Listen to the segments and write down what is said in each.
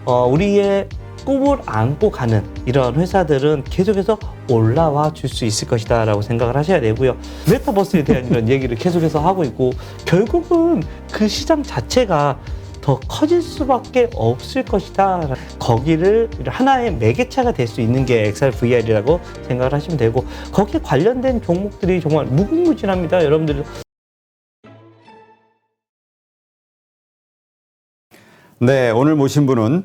우리의 꿈을 안고 가는 이런 회사들은 계속해서 올라와 줄 수 있을 것이다 라고 생각을 하셔야 되고요. 메타버스에 대한 이런 얘기를 계속해서 하고 있고, 결국은 그 시장 자체가 더 커질 수밖에 없을 것이다. 거기를 하나의 매개체가 될 수 있는 게 XRVR이라고 생각을 하시면 되고, 거기에 관련된 종목들이 정말 무궁무진합니다. 여러분들. 네, 오늘 모신 분은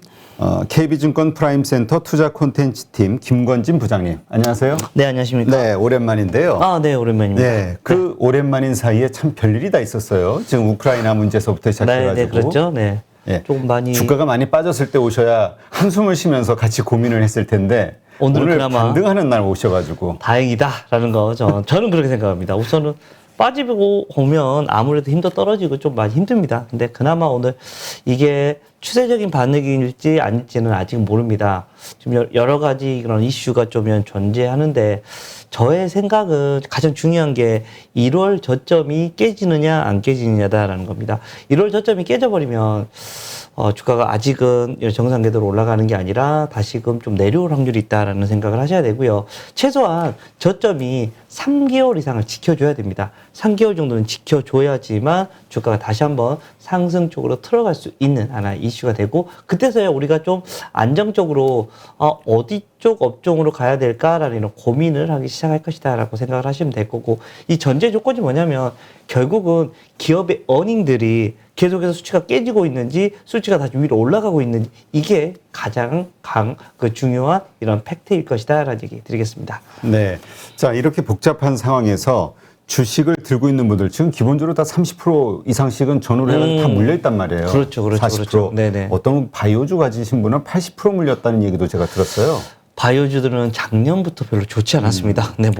KB증권 프라임센터 투자 콘텐츠팀 김건진 부장님. 안녕하세요. 네, 안녕하십니까. 네, 오랜만인데요. 네, 오랜만입니다. 네, 그 오랜만인 사이에 참 별일이 다 있었어요. 지금 우크라이나 문제서부터 시작해가지고. 네, 그렇죠. 네. 네. 조금 많이. 주가가 많이 빠졌을 때 오셔야 한숨을 쉬면서 같이 고민을 했을 텐데 오늘 그나마 반등하는 날 오셔가지고. 다행이다라는 거 저는 그렇게 생각합니다. 우선은 빠지고 오면 아무래도 힘도 떨어지고 좀 많이 힘듭니다. 근데 그나마 오늘 이게 추세적인 반응일지 아닐지는 아직 모릅니다. 지금 여러 가지 그런 이슈가 좀 존재하는데, 저의 생각은 가장 중요한 게 1월 저점이 깨지느냐 안 깨지느냐다라는 겁니다. 1월 저점이 깨져버리면 주가가 아직은 정상 궤도로 올라가는 게 아니라 다시금 좀 내려올 확률이 있다라는 생각을 하셔야 되고요. 최소한 저점이 3개월 이상을 지켜줘야 됩니다. 3개월 정도는 지켜줘야지만 주가가 다시 한번 상승 쪽으로 틀어갈 수 있는 하나의 이슈가 되고, 그때서야 우리가 좀 안정적으로 어디 쪽 업종으로 가야 될까라는 이런 고민을 하기 시작할 것이다 라고 생각을 하시면 될 거고, 이 전제 조건이 뭐냐면 결국은 기업의 어닝들이 계속해서 수치가 깨지고 있는지 수치가 다시 위로 올라가고 있는지, 이게 가장 중요한 이런 팩트일 것이다 라는 얘기 드리겠습니다. 네, 자, 이렇게 복잡한 상황에서 주식을 들고 있는 분들 지금 기본적으로 다 30% 이상씩은 전후로 해서 다 물려있단 말이에요. 그렇죠. 40%. 네네. 어떤 바이오주 가지신 분은 80% 물렸다는 얘기도 제가 들었어요. 바이오주들은 작년부터 별로 좋지 않았습니다. 네,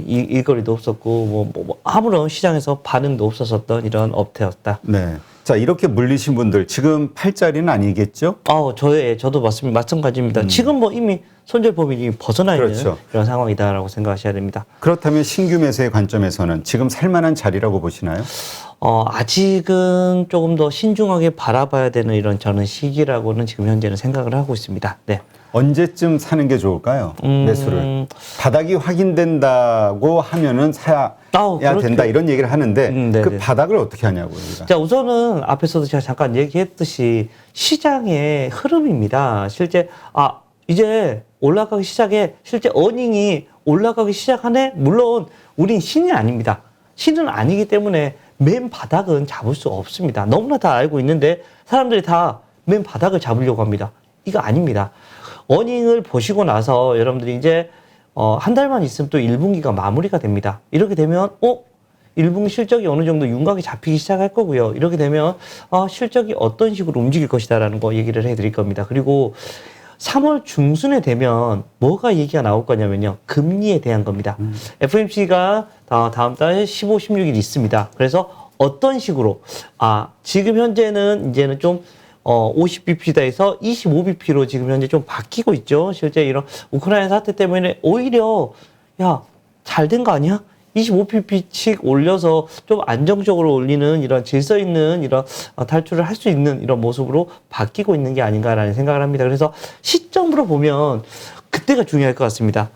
일거리도 없었고, 아무런 시장에서 반응도 없었던 이런 업태였다. 네. 자, 이렇게 물리신 분들 지금 팔자리는 아니겠죠? 저도 마찬가지입니다. 지금 이미 손절 범위 벗어나 있는 그렇죠. 이런 상황이다라고 생각하셔야 됩니다. 그렇다면 신규 매수의 관점에서는 지금 살만한 자리라고 보시나요? 아직은 조금 더 신중하게 바라봐야 되는 이런 저는 시기라고는 지금 현재는 생각을 하고 있습니다. 네. 언제쯤 사는 게 좋을까요? 매수를. 바닥이 확인된다고 하면은 사야 그렇죠. 된다 이런 얘기를 하는데 그 네네. 바닥을 어떻게 하냐고요. 우리가. 자, 우선은 앞에서도 제가 잠깐 얘기했듯이 시장의 흐름입니다. 실제 이제 올라가기 시작해, 실제 어닝이 올라가기 시작하네. 물론 우린 신이 아닙니다. 신은 아니기 때문에 맨 바닥은 잡을 수 없습니다. 너무나 다 알고 있는데 사람들이 다 맨 바닥을 잡으려고 합니다. 이거 아닙니다. 어닝을 보시고 나서 여러분들이 이제 한 달만 있으면 또 1분기가 마무리가 됩니다. 이렇게 되면 1분기 실적이 어느 정도 윤곽이 잡히기 시작할 거고요. 이렇게 되면 실적이 어떤 식으로 움직일 것이다라는 거 얘기를 해드릴 겁니다. 그리고 3월 중순에 되면 뭐가 얘기가 나올 거냐면요, 금리에 대한 겁니다. FOMC가 다음 달 15, 16일 있습니다. 그래서 어떤 식으로 지금 현재는 이제는 좀 50bp다 해서 25bp로 지금 현재 좀 바뀌고 있죠. 실제 이런 우크라이나 사태 때문에 오히려 잘 된 거 아니야? 25pp씩 올려서 좀 안정적으로 올리는 이런 질서 있는 이런 탈출을 할 수 있는 이런 모습으로 바뀌고 있는 게 아닌가라는 생각을 합니다. 그래서 시점으로 보면 그때가 중요할 것 같습니다.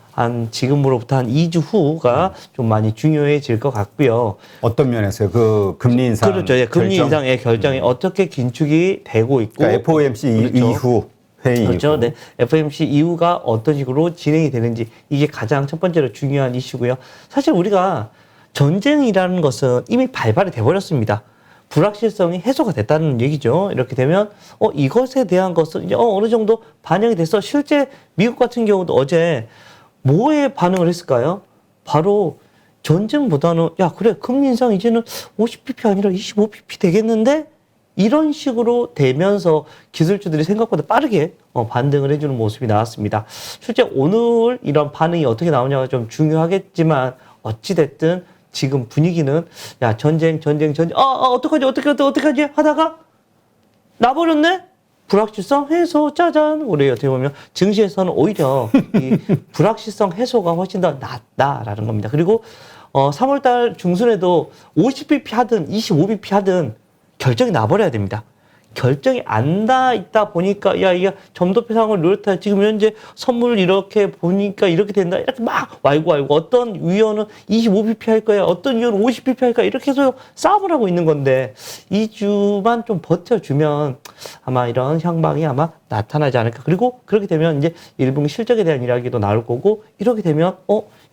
지금으로부터 한 2주 후가 좀 많이 중요해질 것 같고요. 어떤 면에서요? 그 금리 인상. 그렇죠. 금리 인상의 결정이 어떻게 긴축이 되고 있고. 그러니까 FOMC 그렇죠. 이후. 회의 그렇죠. 이후. 네. FOMC 이후가 어떤 식으로 진행이 되는지, 이게 가장 첫 번째로 중요한 이슈고요. 사실 우리가 전쟁이라는 것은 이미 발발이 돼버렸습니다. 불확실성이 해소가 됐다는 얘기죠. 이렇게 되면 이것에 대한 것은 이제 어느 정도 반영이 돼서, 실제 미국 같은 경우도 어제 뭐에 반응을 했을까요? 바로 전쟁보다는 그래, 금리 인상 이제는 50bp 아니라 25bp 되겠는데? 이런 식으로 되면서 기술주들이 생각보다 빠르게 반등을 해주는 모습이 나왔습니다. 실제 오늘 이런 반응이 어떻게 나오냐가 좀 중요하겠지만, 어찌됐든 지금 분위기는 전쟁 어떡하지 하다가 나버렸네? 불확실성 해소 짜잔. 우리 어떻게 보면 증시에서는 오히려 이 불확실성 해소가 훨씬 더 낫다라는 겁니다. 그리고 3월달 중순에도 50bp 하든 25bp 하든 결정이 나버려야 됩니다. 결정이 안 나 있다 보니까 야 이게 점도표 상황을 노렸다 지금 현재 선물 이렇게 보니까 이렇게 된다 이렇게 막 알고 어떤 위원은 25bp 할 거야 어떤 위원은 50bp 할 거야 이렇게 해서 싸움을 하고 있는 건데 2주만 좀 버텨주면 아마 이런 향방이 아마 나타나지 않을까. 그리고 그렇게 되면 이제 1분기 실적에 대한 이야기도 나올 거고 이렇게 되면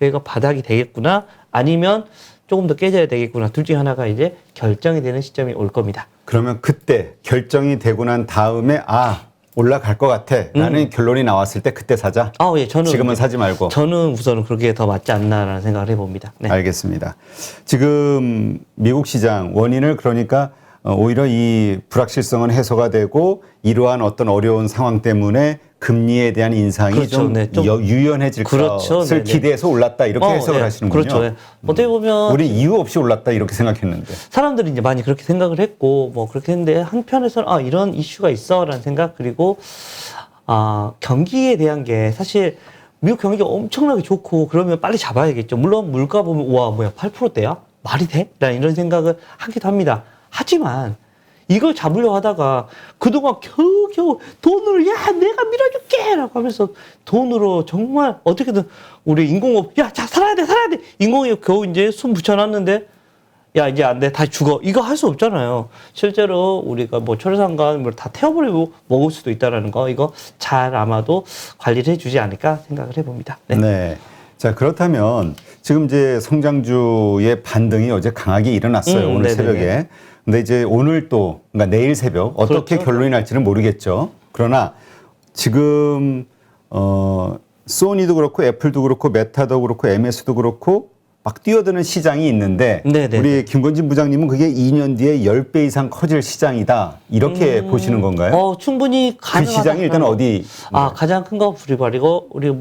여기가 바닥이 되겠구나 아니면 조금 더 깨져야 되겠구나. 둘 중에 하나가 이제 결정이 되는 시점이 올 겁니다. 그러면 그때 결정이 되고 난 다음에 올라갈 것 같아 라는 결론이 나왔을 때 그때 사자. 예, 저는 지금은 사지 말고. 저는 우선은 그렇게 더 맞지 않나라는 생각을 해봅니다. 네. 알겠습니다. 지금 미국 시장 원인을 그러니까 오히려 이 불확실성은 해소가 되고 이러한 어떤 어려운 상황 때문에 금리에 대한 인상이 그렇죠. 좀 유연해질 그렇죠. 것을 기대해서 올랐다 이렇게 해석을 하시는군요. 그렇죠. 네. 어떻게 보면 우리 이유 없이 올랐다 이렇게 생각했는데 사람들이 이제 많이 그렇게 생각을 했고 뭐 그렇게 했는데 한편에서는 이런 이슈가 있어라는 생각 그리고 경기에 대한 게 사실 미국 경기가 엄청나게 좋고 그러면 빨리 잡아야겠죠. 물론 물가 보면 와 뭐야 8%대야? 말이 돼? 라는 이런 생각을 하기도 합니다. 하지만 이걸 잡으려고 하다가 그동안 겨우겨우 돈으로 야 내가 밀어줄게 라고 하면서 돈으로 정말 어떻게든 우리 인공호흡 야 자 살아야 돼 인공호흡 겨우 이제 숨 붙여놨는데 야 이제 안 돼 다시 죽어 이거 할 수 없잖아요. 실제로 우리가 뭐 철산간 뭐 다 태워버리고 먹을 수도 있다라는 거 이거 잘 아마도 관리를 해주지 않을까 생각을 해봅니다. 네. 네. 자 그렇다면 지금 이제 성장주의 반등이 어제 강하게 일어났어요. 오늘 네네네. 새벽에. 근데 이제 오늘 또 그러니까 내일 새벽 어떻게 그렇죠. 결론이 날지는 모르겠죠. 그러나 지금 소니도 그렇고 애플도 그렇고 메타도 그렇고 MS도 그렇고 막 뛰어드는 시장이 있는데 네네네. 우리 김건진 부장님은 그게 2년 뒤에 10배 이상 커질 시장이다. 이렇게 보시는 건가요? 충분히 그 가능하다. 시장이 일단 어디? 가장 큰 거 프리발이고 우리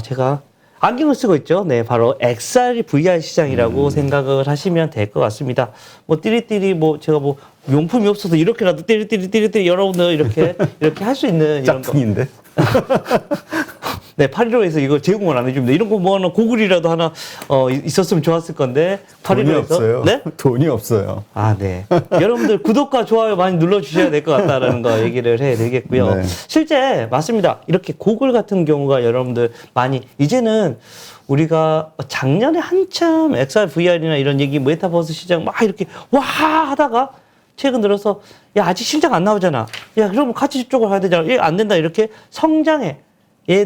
제가 안경을 쓰고 있죠. 네, 바로 XR VR 시장이라고 생각을 하시면 될 것 같습니다. 뭐 띠리띠리 제가 용품이 없어서 이렇게라도 띠리띠리 여러분들 이렇게 할 수 있는 이런 거. 짝퉁인데. 네, 815에서 이거 제공을 안 해줍니다. 이런 거 하나 고글이라도 하나 있었으면 좋았을 건데 돈이 815에서 없어요. 네? 돈이 없어요. 네. 여러분들 구독과 좋아요 많이 눌러주셔야 될 것 같다라는 거 얘기를 해드리겠고요. 네. 실제 맞습니다. 이렇게 고글 같은 경우가 여러분들 많이 이제는 우리가 작년에 한참 XR, VR이나 이런 얘기 메타버스 시장 막 이렇게 와 하다가 최근 들어서 야 아직 실적 안 나오잖아. 야 그러면 같이 이쪽으로 가야 되잖아. 안 된다 이렇게 성장에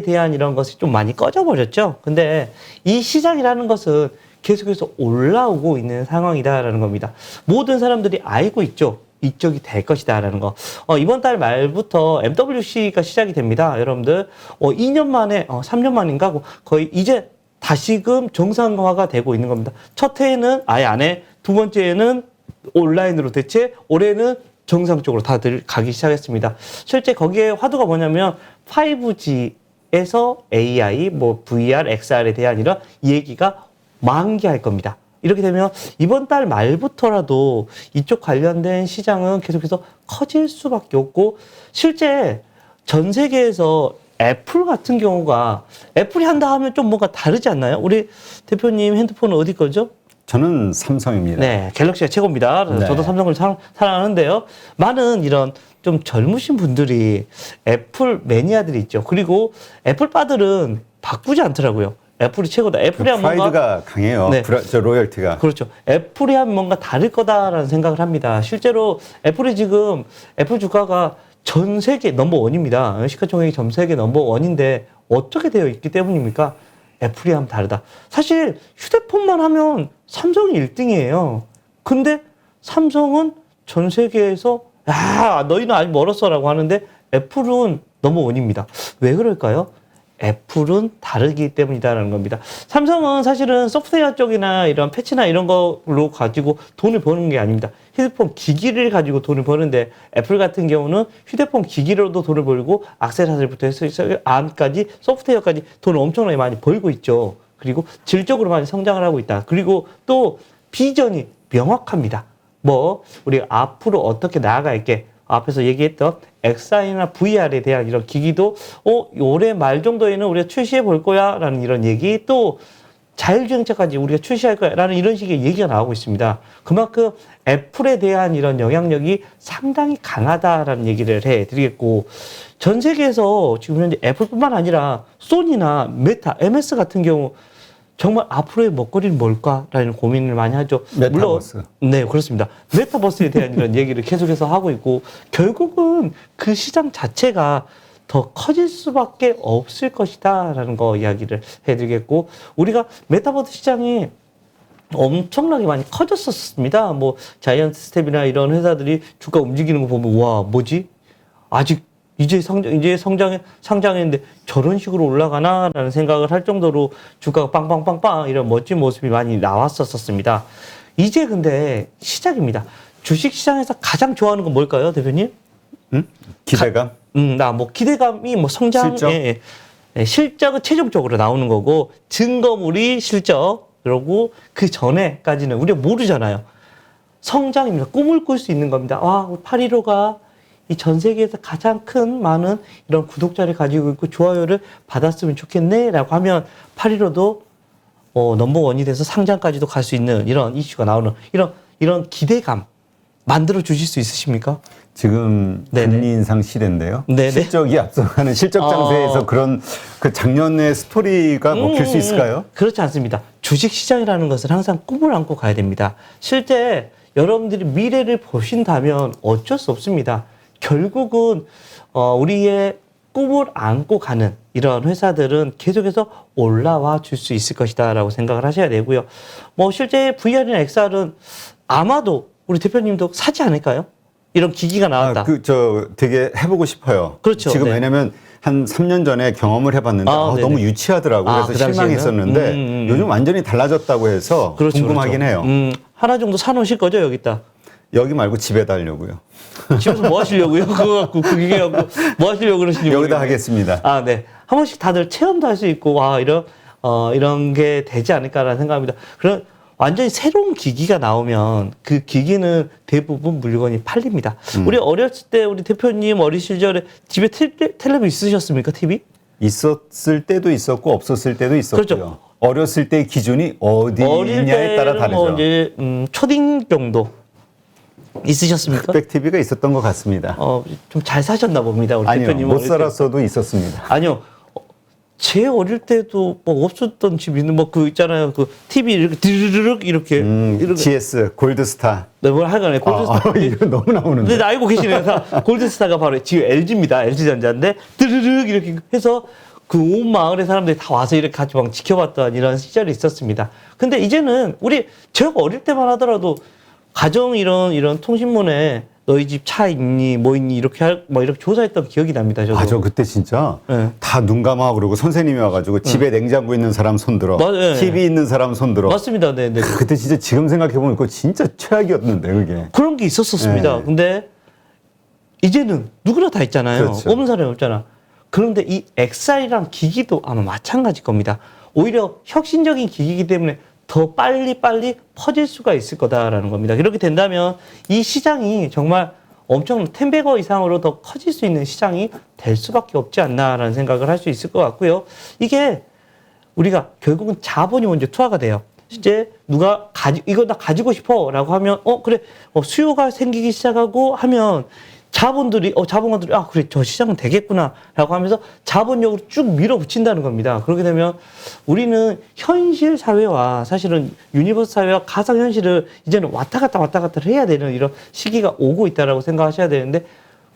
대한 이런 것이 좀 많이 꺼져버렸죠. 근데 이 시장이라는 것은 계속해서 올라오고 있는 상황이다라는 겁니다. 모든 사람들이 알고 있죠. 이쪽이 될 것이다라는 거. 이번 달 말부터 MWC가 시작이 됩니다. 여러분들 2년 만에 3년 만인가 거의 이제 다시금 정상화가 되고 있는 겁니다. 첫 해에는 아예 안 해. 두 번째에는 온라인으로 대체 올해는 정상적으로 다들 가기 시작했습니다. 실제 거기에 화두가 뭐냐면 5G에서 AI, VR, XR에 대한 이런 얘기가 만개할 겁니다. 이렇게 되면 이번 달 말부터라도 이쪽 관련된 시장은 계속해서 커질 수밖에 없고 실제 전 세계에서 애플 같은 경우가 애플이 한다 하면 좀 뭔가 다르지 않나요? 우리 대표님 핸드폰은 어디 거죠? 저는 삼성입니다. 네, 갤럭시가 최고입니다. 네. 저도 삼성을 사랑하는데요. 많은 이런 좀 젊으신 분들이 애플 매니아들이 있죠. 그리고 애플바들은 바꾸지 않더라고요. 애플이 최고다. 애플이 하면 뭔가 프라이드가 강해요. 네. 저 로열티가. 그렇죠. 애플이 하면 뭔가 다를 거다라는 생각을 합니다. 실제로 애플이 지금 애플 주가가 전 세계 넘버원입니다. 시가총액이 전 세계 넘버원인데 어떻게 되어 있기 때문입니까? 애플이 하면 다르다. 사실 휴대폰만 하면 삼성이 1등이에요. 근데 삼성은 전 세계에서 너희는 아직 멀었어라고 하는데 애플은 넘버원입니다. 왜 그럴까요? 애플은 다르기 때문이다라는 겁니다. 삼성은 사실은 소프트웨어 쪽이나 이런 패치나 이런 걸로 가지고 돈을 버는 게 아닙니다. 휴대폰 기기를 가지고 돈을 버는데 애플 같은 경우는 휴대폰 기기로도 돈을 벌고 액세서리부터 해서 안까지 소프트웨어까지 돈을 엄청나게 많이 벌고 있죠. 그리고 질적으로 많이 성장을 하고 있다. 그리고 또 비전이 명확합니다. 우리 앞으로 어떻게 나아갈게. 앞에서 얘기했던 XR이나 VR에 대한 이런 기기도 올해 말 정도에는 우리가 출시해 볼 거야 라는 이런 얘기 또 자율주행차까지 우리가 출시할 거야라는 이런 식의 얘기가 나오고 있습니다. 그만큼 애플에 대한 이런 영향력이 상당히 강하다라는 얘기를 해드리겠고, 전 세계에서 지금 현재 애플뿐만 아니라 소니나 메타, MS 같은 경우 정말 앞으로의 먹거리는 뭘까라는 고민을 많이 하죠. 메타버스. 물론, 네, 그렇습니다. 메타버스에 대한 이런 얘기를 계속해서 하고 있고, 결국은 그 시장 자체가 더 커질 수밖에 없을 것이다라는 거 이야기를 해드리겠고, 우리가 메타버스 시장이 엄청나게 많이 커졌었습니다. 뭐 자이언트 스텝이나 이런 회사들이 주가 움직이는 거 보면 와, 뭐지? 아직 이제 상장했는데 저런 식으로 올라가나라는 생각을 할 정도로 주가가 빵빵빵빵 이런 멋진 모습이 많이 나왔었습니다. 이제 근데 시작입니다. 주식 시장에서 가장 좋아하는 건 뭘까요, 대표님? 기대감? 뭐 기대감이 뭐 성장, 실적? 실적은 최종적으로 나오는 거고, 증거물이 실적, 그리고 그 전에까지는 우리가 모르잖아요. 성장입니다. 꿈을 꿀 수 있는 겁니다. 와, 815가 이 전 세계에서 가장 큰 많은 이런 구독자를 가지고 있고 좋아요를 받았으면 좋겠네라고 하면 815도 넘버원이 돼서 상장까지도 갈 수 있는 이런 이슈가 나오는 이런 기대감 만들어 주실 수 있으십니까? 지금 네네. 금리 인상 시대인데요. 네네. 실적이 앞서가는 실적 장세에서 그런 그 작년의 스토리가 먹힐 수 있을까요? 그렇지 않습니다. 주식 시장이라는 것은 항상 꿈을 안고 가야 됩니다. 실제 여러분들이 미래를 보신다면 어쩔 수 없습니다. 결국은 우리의 꿈을 안고 가는 이런 회사들은 계속해서 올라와 줄 수 있을 것이다라고 생각을 하셔야 되고요. 뭐 실제 VR이나 XR은 아마도 우리 대표님도 사지 않을까요? 이런 기기가 나왔다. 되게 해보고 싶어요. 그렇죠. 지금 네. 왜냐면 한 3년 전에 경험을 해봤는데 너무 유치하더라고요. 그래서 그 당시에는? 실망했었는데 요즘 완전히 달라졌다고 해서 그렇죠, 궁금하긴 그렇죠. 해요. 하나 정도 사놓으실 거죠, 여기다? 여기 말고 집에다 하려고요. 집에서 뭐 하시려고요? 그거 갖고, 그 기계 갖고 뭐 하시려고 그러시는지 여기다 모르겠네요. 하겠습니다. 아, 네. 한 번씩 다들 체험도 할 수 있고, 와, 이런 게 되지 않을까라는 생각합니다. 그런 완전히 새로운 기기가 나오면 그 기기는 대부분 물건이 팔립니다. 우리 어렸을 때 우리 대표님 어린 시절에 집에 텔레비전 있으셨습니까? TV? 있었을 때도 있었고 없었을 때도 있었고요. 그렇죠. 어렸을 때 기준이 어디 어릴 있냐에 따라 때는 다르죠. 뭐 이제 초딩 정도 있으셨습니까? 흑백 TV가 있었던 것 같습니다. 좀 잘 사셨나 봅니다. 우리 아니요, 대표님 못 어릴 때. 살았어도 있었습니다. 아니요. 제 어릴 때도 뭐 없었던 집 있는 뭐 그 있잖아요. 그 TV 이렇게 드르륵 이렇게 GS 골드스타. 네, 뭘 하여간에 골드스타. 이거 너무 나오는데. 근데 알고 계시네요. 골드스타가 바로 지금 LG입니다. LG전자인데 드르륵 이렇게 해서 그 온 마을의 사람들이 다 와서 이렇게 같이 막 지켜봤던 이런 시절이 있었습니다. 근데 이제는 제가 어릴 때만 하더라도 가정 이런 통신문에 너희 집 차 있니 뭐 있니 이렇게 이렇게 조사했던 기억이 납니다. 저도. 저 그때 진짜 네. 다 눈 감아 그러고 선생님이 와가지고 집에 냉장고 있는 사람 손들어, 맞아요. TV 있는 사람 손들어. 맞습니다. 네, 네. 그때 진짜 지금 생각해 보면 그거 진짜 최악이었는데 그게. 그런 게 있었습니다. 네. 근데 이제는 누구나 다 있잖아요. 그렇죠. 없는 사람이 없잖아. 그런데 이 XR이랑 기기도 아마 마찬가지일 겁니다. 오히려 혁신적인 기기이기 때문에 더 빨리 퍼질 수가 있을 거다라는 겁니다. 그렇게 된다면 이 시장이 정말 엄청 10배거 이상으로 더 커질 수 있는 시장이 될 수밖에 없지 않나라는 생각을 할 수 있을 것 같고요. 이게 우리가 결국은 자본이 먼저 투하가 돼요. 실제 누가 이거 나 가지고 싶어라고 하면 그래 수요가 생기기 시작하고 하면 자본가들이 그래 저 시장은 되겠구나라고 하면서 자본력으로 쭉 밀어붙인다는 겁니다. 그렇게 되면 우리는 현실 사회와 사실은 유니버스 사회와 가상 현실을 이제는 왔다 갔다를 해야 되는 이런 시기가 오고 있다라고 생각하셔야 되는데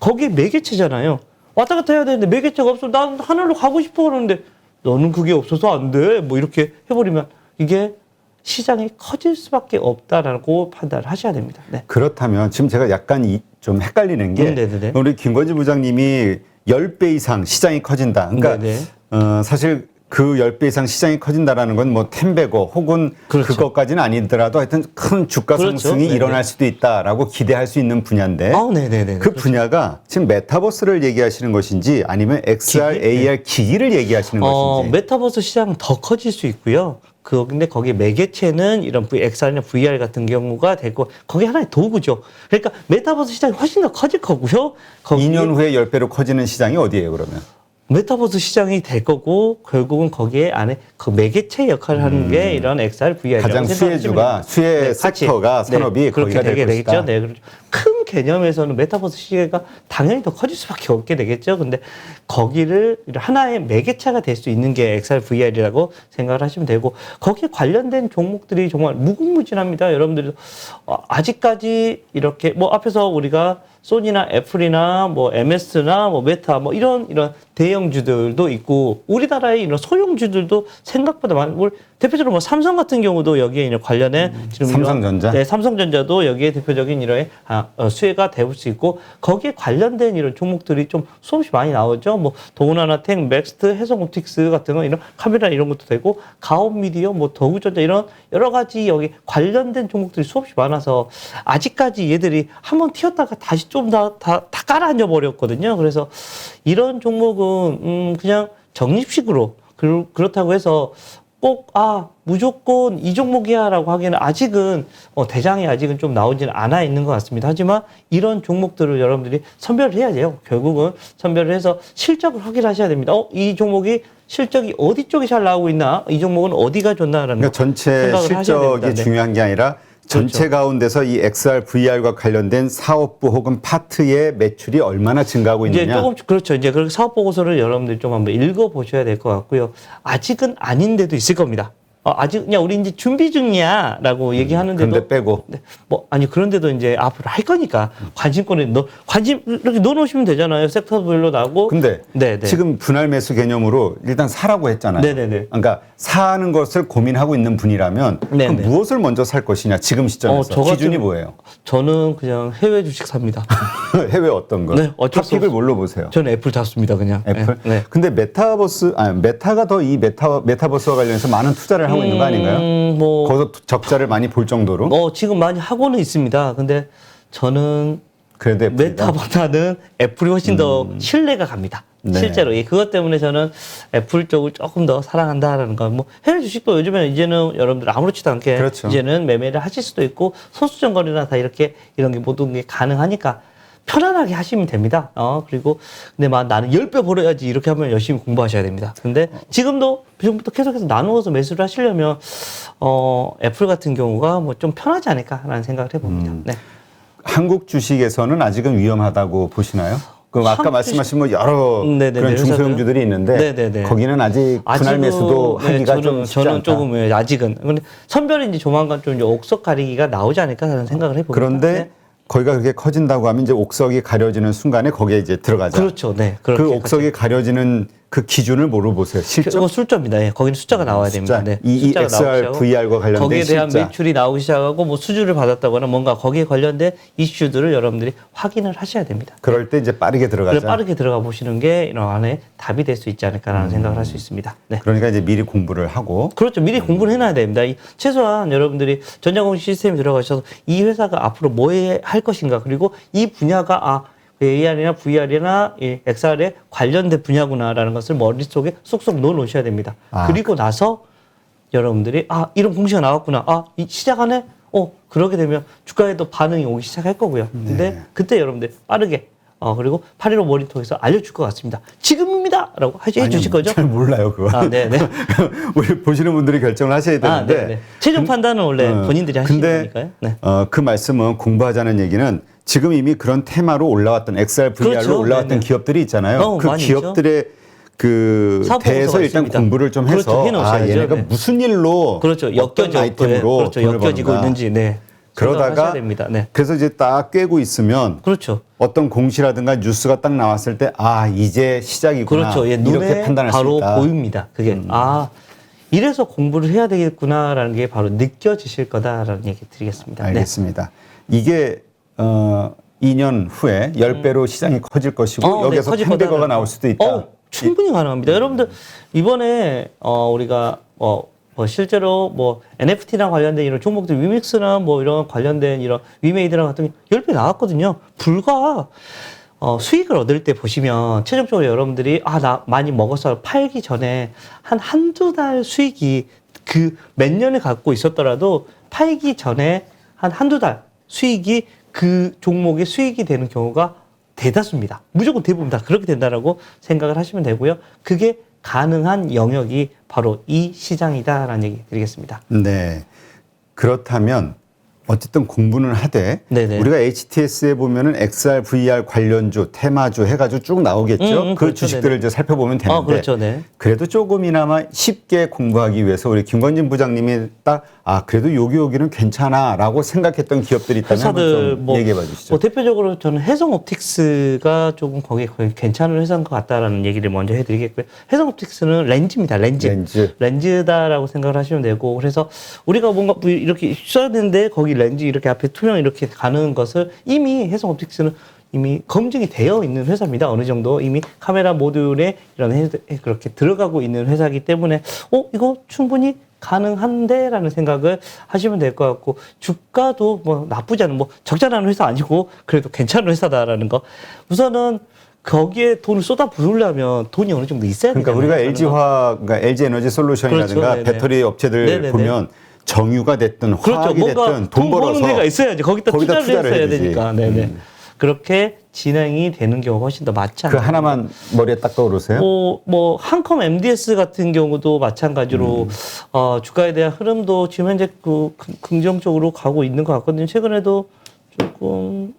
거기에 매개체잖아요. 왔다 갔다 해야 되는데 매개체가 없어. 난 하늘로 가고 싶어 그러는데 너는 그게 없어서 안 돼. 뭐 이렇게 해버리면 이게 시장이 커질 수밖에 없다라고 판단을 하셔야 됩니다. 네. 그렇다면 지금 제가 약간 좀 헷갈리는 게 네네네. 우리 김건지 부장님이 10배 이상 시장이 커진다. 그러니까 네네. 사실 그 10배 이상 시장이 커진다라는 건 뭐 10배고 혹은 그렇죠. 그것까지는 아니더라도 하여튼 큰 주가 그렇죠. 상승이 네네. 일어날 수도 있다라고 기대할 수 있는 분야인데 네네네. 그 분야가 지금 메타버스를 얘기하시는 것인지 아니면 XR, 기기? AR 기기를 얘기하시는 것인지. 메타버스 시장은 더 커질 수 있고요. 근데 거기에 매개체는 이런 XR이나 VR 같은 경우가 되고, 거기 하나의 도구죠. 그러니까 메타버스 시장이 훨씬 더 커질 거고요. 2년 후에 10배로 커지는 시장이 어디예요, 그러면? 메타버스 시장이 될 거고 결국은 거기에 안에 그 매개체 역할을 하는 게 이런 XR, VR이라고 가장 수혜주가 수혜 섹터가 산업이 그렇게 거기가 될 되게 것이다. 되겠죠. 네, 그렇죠. 큰 개념에서는 메타버스 시계가 당연히 더 커질 수밖에 없게 되겠죠. 근데 거기를 하나의 매개체가 될 수 있는 게 XR, VR이라고 생각을 하시면 되고 거기에 관련된 종목들이 정말 무궁무진합니다. 여러분들이 아직까지 이렇게 뭐 앞에서 우리가 소니나 애플이나 뭐 MS나 뭐 메타 뭐 이런 대형주들도 있고 우리나라의 이런 소형주들도 생각보다 많고 대표적으로 뭐 삼성 같은 경우도 여기에 이런 관련해 지금 삼성전자? 네, 삼성전자도 여기에 대표적인 이런 수혜가 될 수 있고 거기에 관련된 이런 종목들이 좀 수없이 많이 나오죠. 뭐 동원하나텍, 맥스트, 해성옵틱스 같은 거 이런 카메라 이런 것도 되고 가온미디어, 뭐 더구전자 이런 여러 가지 여기 관련된 종목들이 수없이 많아서 아직까지 얘들이 한번 튀었다가 다시 좀 다 깔아앉아 버렸거든요. 그래서 이런 종목은 그냥 적립식으로 그렇다고 해서 꼭 무조건 이 종목이야라고 하기에는 아직은 대장이 아직은 좀 나오지는 않아 있는 것 같습니다. 하지만 이런 종목들을 여러분들이 선별을 해야 돼요. 결국은 선별을 해서 실적을 확인하셔야 됩니다. 이 종목이 실적이 어디 쪽이 잘 나오고 있나? 이 종목은 어디가 좋나라는 그러니까 전체 실적이 중요한 게 아니라 전체 그렇죠. 가운데서 이 XR, VR과 관련된 사업부 혹은 파트의 매출이 얼마나 증가하고 있느냐. 이제 조금 그렇죠. 이제 그 사업 보고서를 여러분들이 좀 한번 읽어 보셔야 될 것 같고요. 아직은 아닌데도 있을 겁니다. 아직 그냥 우리 이제 준비 중이야라고 얘기하는데도 근데 빼고 네, 그런데도 이제 앞으로 할 거니까 관심권에 관심 이렇게 넣어놓으시면 되잖아요. 섹터별로 나고. 근데 네네. 지금 분할 매수 개념으로 일단 사라고 했잖아요. 네네네. 그러니까 사는 것을 고민하고 있는 분이라면 그럼 네네. 무엇을 먼저 살 것이냐 지금 시점에서 기준이 뭐예요? 저는 그냥 해외 주식 삽니다. 해외 어떤 거? 네, 어쩔 수 탑픽을 없어. 뭘로 보세요? 저는 애플 잡습니다, 그냥. 애플? 네. 근데 메타가 더 이 메타버스와 관련해서 많은 투자를 하고 있는 거 아닌가요? 거기서 적자를 많이 볼 정도로? 지금 많이 하고는 있습니다. 근데 저는 그래도 애플이다? 메타보다는 애플이 훨씬 더 신뢰가 갑니다. 네. 실제로. 그것 때문에 저는 애플 쪽을 조금 더 사랑한다라는 거. 뭐 해외 주식도 요즘에는 이제는 여러분들 아무렇지도 않게 그렇죠. 이제는 매매를 하실 수도 있고 소수점 거래나 다 이런 게 모든 게 가능하니까 편안하게 하시면 됩니다. 그리고 근데 나는 10배 벌어야지 이렇게 하면 열심히 공부하셔야 됩니다. 근데 지금부터 계속해서 나누어서 매수를 하시려면 애플 같은 경우가 뭐 좀 편하지 않을까라는 생각을 해봅니다. 네. 한국 주식에서는 아직은 위험하다고 보시나요? 그럼 아까 말씀하신 뭐 여러 네네네, 그런 중소형주들이 있는데 네네네. 거기는 아직 분할 매수도 하기가 좀 쉽지 저는 않다. 조금 아직은. 근데 선별이 이제 조만간 좀 이제 옥석 가리기가 나오지 않을까라는 생각을 해봅니다. 그런데 네. 거기가 그렇게 커진다고 하면 이제 옥석이 가려지는 순간에 거기에 이제 들어가자. 그렇죠. 네. 그 옥석이 가려지는 그 기준을 뭐로 보세요? 실적? 그거 숫자입니다. 예. 거기는 숫자가 나와야 숫자. 됩니다. 네. 이 숫자가 XR, 나오기 시작하고 VR과 관련된 거기에 대한 실자. 매출이 나오기 시작하고 뭐 수주를 받았다거나 뭔가 거기에 관련된 이슈들을 여러분들이 확인을 하셔야 됩니다. 그럴 때 이제 빠르게 들어가자. 그래 빠르게 들어가 보시는 게 이런 안에 답이 될 수 있지 않을까라는 생각을 할 수 있습니다. 네. 그러니까 이제 미리 공부를 하고 그렇죠. 미리 공부를 해놔야 됩니다. 최소한 여러분들이 전자공시 시스템에 들어가셔서 이 회사가 앞으로 뭐 할 것인가 그리고 이 분야가 AR이나 VR이나 XR에 관련된 분야구나라는 것을 머릿속에 쏙쏙 넣어 놓으셔야 됩니다. 그리고 나서 여러분들이 이런 공시가 나왔구나. 이 시작하네? 그러게 되면 주가에도 반응이 오기 시작할 거고요. 근데 그때 여러분들 빠르게 그리고 815 모니터에서 알려줄 것 같습니다. 지금입니다! 라고 해주실 거죠? 잘 몰라요, 그거. 네네. 우리 보시는 분들이 결정을 하셔야 되는데. 네네. 최종 판단은 원래 본인들이 하시는 거니까요. 네. 그 말씀은 공부하자는 얘기는 지금 이미 그런 테마로 올라왔던 XR, VR로 그렇죠. 올라왔던 네네. 기업들이 있잖아요. 그 많이 기업들의 대해서 일단 있습니다. 공부를 좀 해서 그렇죠. 해놓으셔야죠. 얘네가 네. 무슨 일로 그렇죠. 어떤 아이템으로 그렇죠. 돈을 엮여지고 버는가. 있는지 네. 그러다가 됩니다. 네. 그래서 이제 딱 꿰고 있으면 그렇죠. 어떤 공시라든가 뉴스가 딱 나왔을 때 이제 시작이구나. 그렇죠. 이렇게 눈에 판단할 수 바로 있다. 보입니다. 그게 이래서 공부를 해야 되겠구나라는 게 바로 느껴지실 거다라는 얘기 드리겠습니다. 알겠습니다. 이게 2년 후에 10배로 시장이 커질 것이고 여기서 팬데거가 나올 수도 있다. 충분히 가능합니다. 여러분들 이번에 우리가 실제로 NFT랑 관련된 이런 종목들 위믹스나 이런 관련된 이런 위메이드랑 같은 게 10배 나왔거든요. 불과 수익을 얻을 때 보시면 최종적으로 여러분들이 나 많이 먹어서 팔기 전에 한두 달 수익이 그 몇 년을 갖고 있었더라도 팔기 전에 한두 달 수익이 그 종목의 수익이 되는 경우가 대다수입니다. 무조건 대부분 다 그렇게 된다라고 생각을 하시면 되고요. 그게 가능한 영역이 바로 이 시장이다라는 얘기 드리겠습니다. 네. 그렇다면 어쨌든 공부는 하되 네네. 우리가 HTS에 보면은 XR, VR 관련주, 테마주 해가지고 쭉 나오겠죠. 그 그렇죠. 주식들을 네네. 이제 살펴보면 되는데 그렇죠. 네. 그래도 조금이나마 쉽게 공부하기 위해서 우리 김건진 부장님이 딱 그래도 여기는 괜찮아라고 생각했던 기업들이 있다면 한번 회사들 좀 얘기해 봐 주시죠. 대표적으로 저는 해성옵틱스가 조금 거기에 거의 괜찮은 회사인 것 같다라는 얘기를 먼저 해드리겠고요. 해성옵틱스는 렌즈입니다. 렌즈다라고 생각을 하시면 되고, 그래서 우리가 뭔가 이렇게 써야 되는데 거기 렌즈 이렇게 앞에 투명 이렇게 가는 것을 이미 해성옵틱스는 이미 검증이 되어 있는 회사입니다. 어느 정도 이미 카메라 모듈에 이런 그렇게 들어가고 있는 회사이기 때문에 이거 충분히 가능한데라는 생각을 하시면 될 것 같고, 주가도 뭐 나쁘지 않은 뭐 적자라는 회사 아니고 그래도 괜찮은 회사다라는 거. 우선은 거기에 돈을 쏟아 부으려면 돈이 어느 정도 있어야 그러니까 되잖아요. 우리가 LG화학, 그러니까 LG 에너지 솔루션이라든가 그렇죠. 배터리 업체들 네네네. 보면 정유가 됐든 화학이 뭔가 됐든 돈 벌어서 버는 데가 있어야지. 거기다 투자를 해야 해주지. 되니까. 네네. 그렇게 진행이 되는 경우가 훨씬 더 많지 그 않나요? 하나만 머리에 딱 떠오르세요? 뭐 한컴 MDS 같은 경우도 마찬가지로 주가에 대한 흐름도 지금 현재 긍정적으로 가고 있는 것 같거든요. 최근에도 조금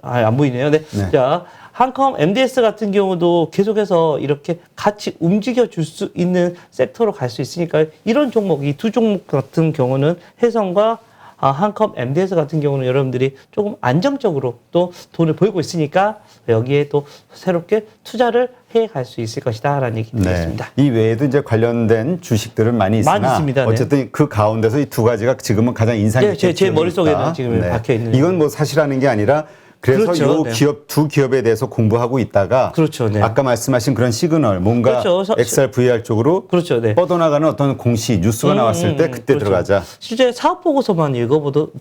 안 보이네요. 네. 네. 자, 한컴 MDS 같은 경우도 계속해서 이렇게 같이 움직여 줄 수 있는 섹터로 갈 수 있으니까 이런 종목, 이 두 종목 같은 경우는 해성과 한컴 MDS 같은 경우는 여러분들이 조금 안정적으로 또 돈을 벌고 있으니까 여기에 또 새롭게 투자를 해 갈 수 있을 것이다라는 얘기 드리겠습니다. 이 외에도 이제 관련된 주식들은 많이 있으나 많이 있습니다. 네. 어쨌든 그 가운데서 이 두 가지가 지금은 가장 인상 깊게 제 머릿속에는 지금 박혀 있는. 이건 뭐 사실하는 게 아니라 그래서 그렇죠. 요 네. 기업 두 기업에 대해서 공부하고 있다가 그렇죠. 네. 아까 말씀하신 그런 시그널 뭔가 그렇죠. XR, VR 쪽으로 그렇죠. 네. 뻗어나가는 어떤 공시 뉴스가 나왔을 때 그때 그렇죠. 들어가자. 실제 사업 보고서만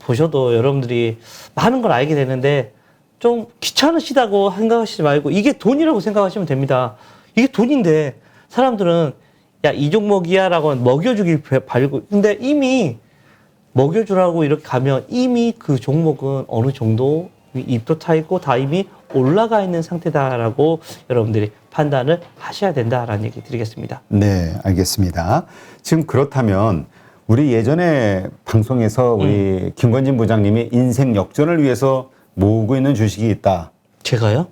보셔도 여러분들이 많은 걸 알게 되는데 좀 귀찮으시다고 생각하시지 말고 이게 돈이라고 생각하시면 됩니다. 이게 돈인데 사람들은 야, 이 종목이야라고 먹여주길 바라고, 근데 이미 먹여주라고 이렇게 가면 이미 그 종목은 어느 정도 입도 차 있고 다 이미 올라가 있는 상태다라고 여러분들이 판단을 하셔야 된다라는 얘기 드리겠습니다. 네, 알겠습니다. 지금 그렇다면 우리 예전에 방송에서 우리 김건진 부장님이 인생 역전을 위해서 모으고 있는 주식이 있다. 제가요?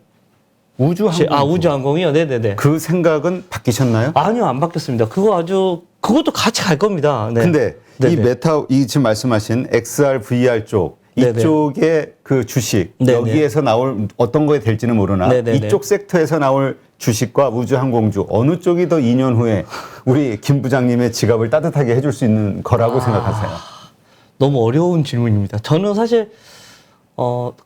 우주항공. 우주항공이요? 네네네. 그 생각은 바뀌셨나요? 아니요, 안 바뀌었습니다. 그것도 같이 갈 겁니다. 네. 근데 이 네네. 이 지금 말씀하신 XR, VR 쪽 네네. 이쪽의 그 주식 네네. 여기에서 나올 어떤 거에 될지는 모르나 네네네. 이쪽 섹터에서 나올 주식과 우주항공주 어느 쪽이 더 2년 후에 우리 김 부장님의 지갑을 따뜻하게 해줄 수 있는 거라고 생각하세요? 너무 어려운 질문입니다. 저는 사실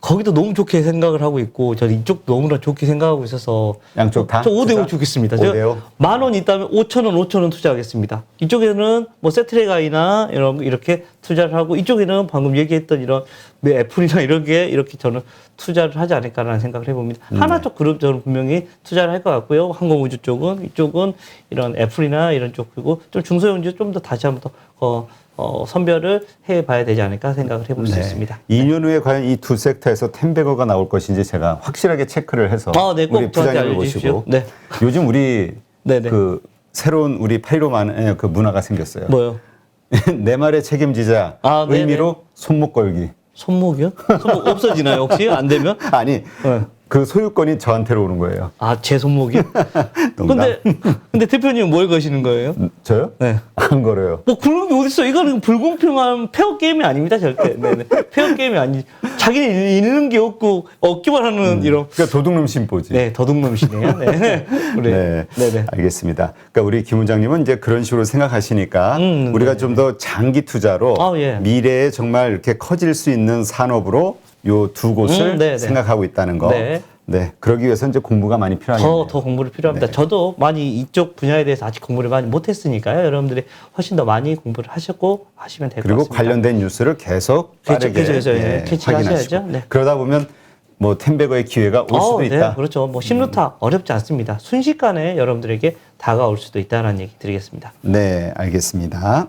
거기도 너무 좋게 생각을 하고 있고, 저는 이쪽도 너무나 좋게 생각하고 있어서. 양쪽 다? 저 5대5 투자? 주겠습니다. 5대5? 10,000원 있다면 5,000원 투자하겠습니다. 이쪽에는 뭐 세트레가이나 이렇게 투자를 하고, 이쪽에는 방금 얘기했던 이런 애플이나 이런 게 이렇게 저는 투자를 하지 않을까라는 생각을 해봅니다. 하나 쪽 그룹 저는 분명히 투자를 할 것 같고요. 항공우주 쪽은, 이쪽은 이런 애플이나 이런 쪽이고, 좀 중소형주 좀 더 다시 한번 더, 선별을 해봐야 되지 않을까 생각을 해볼 수 있습니다. 2년 후에 과연 이 두 섹터에서 텐베거가 나올 것인지 제가 확실하게 체크를 해서 네, 꼭 우리 저한테 부장님을 알려주십시오. 모시고 네. 요즘 우리 네네. 그 새로운 우리 815만의 그 문화가 생겼어요. 뭐요? 내 말에 책임지자 네네. 의미로 손목 걸기. 손목이요? 손목 없어지나요, 혹시? 안 되면? 아니 네. 그 소유권이 저한테로 오는 거예요. 제 손목이요? 근데 대표님 뭘 거시는 거예요? 저요? 네. 안 걸어요. 뭐 그런 게 어딨어. 이거는 불공평한 페어 게임이 아닙니다, 절대. 네네. 페어 게임이 아니지. 자기는 잃는 게 없고 얻기만 하는 이런. 그러니까 도둑놈 심보지. 네, 도둑놈이시네요. 네. 우리. 네, 네네. 알겠습니다. 그러니까 우리 김 원장님은 이제 그런 식으로 생각하시니까 우리가 좀 더 장기 투자로 예. 미래에 정말 이렇게 커질 수 있는 산업으로 요 두 곳을 네네. 생각하고 있다는 거. 네. 네, 그러기 위해서 이제 공부가 많이 필요하겠네요. 더 공부를 필요합니다. 저도 많이 이쪽 분야에 대해서 아직 공부를 많이 못했으니까요. 여러분들이 훨씬 더 많이 공부를 하시고 하시면 될 것 그리고 같습니다. 관련된 뉴스를 계속 그렇죠, 빠르게 그렇죠. 예, 캐치하셔야죠. 확인하시고. 네. 그러다 보면 뭐 텐베거의 기회가 올 수도 네, 있다. 그렇죠. 뭐 심루타 어렵지 않습니다. 순식간에 여러분들에게 다가올 수도 있다는 얘기 드리겠습니다. 네, 알겠습니다.